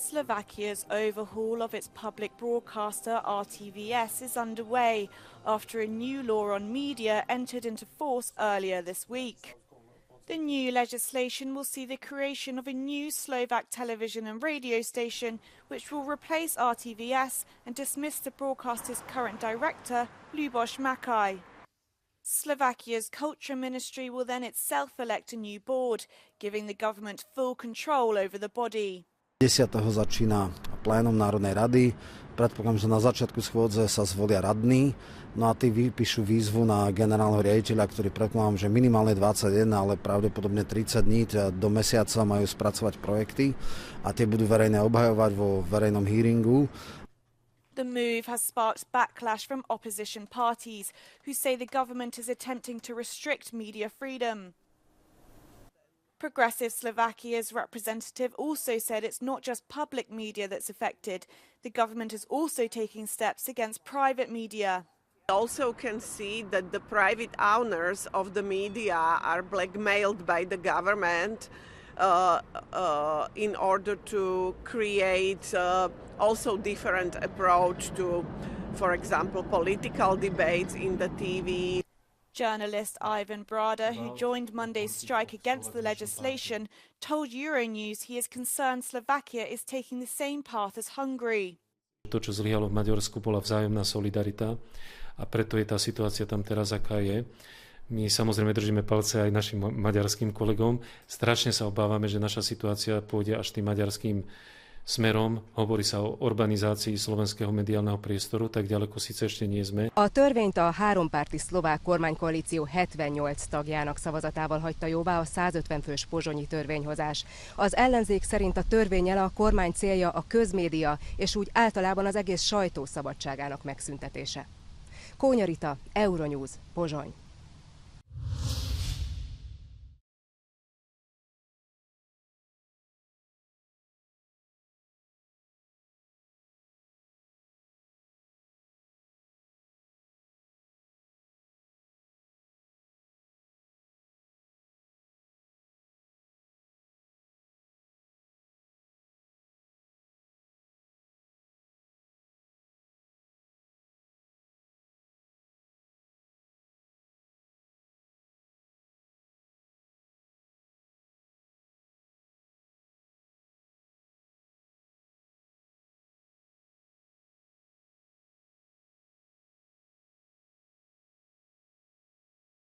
Slovakia's overhaul of its public broadcaster RTVS is underway after a new law on media entered into force earlier this week. The new legislation will see the creation of a new Slovak television and radio station which will replace RTVS and dismiss the broadcaster's current director, Luboš Makaj. Slovakia's Culture Ministry will then itself elect a new board, giving the government full control over the body. 10. začína plénum Národnej rady. Predpokladám, že na začiatku schôdze sa zvolia radní, no a tí vypíšu výzvu na generálneho riaditeľa, ktorý predpokladám, že minimálne 21, ale pravdepodobne 30 dní do mesiaca majú spracovať projekty a tie budú verejne obhajovať vo verejnom hearingu. The move has sparked backlash from opposition parties, who say the government is attempting to restrict media freedom. Progressive Slovakia's representative also said it's not just public media that's affected. The government is also taking steps against private media. Also can see that the private owners of the media are blackmailed by the government in order to create also different approach to, for example, political debates in the TV. Journalist Ivan Brada, who joined Monday's strike against the legislation, told Euronews he is concerned Slovakia is taking the same path as Hungary. To, čo zlyhalo v Maďarsku, bola vzájomná solidarita a preto je tá situácia tam teraz, aká je. My samozrejme držíme palce aj našim maďarským kolegom. Strašne sa obávame, že naša situácia pôjde až tým maďarským smerom. Hovorí sa o urbanizácii slovenského mediálneho priestoru, tak ďaleko síce ešte nie sme. A törvényt a hárompárti szlovák kormánykoalíció 78 tagjának szavazatával hagyta jóvá a 150 fős pozsonyi törvényhozás. Az ellenzék szerint a törvénnyel a kormány célja a közmédia és úgy általában az egész sajtó szabadságának megszüntetése. Kónya Rita, Euronews, Pozsony.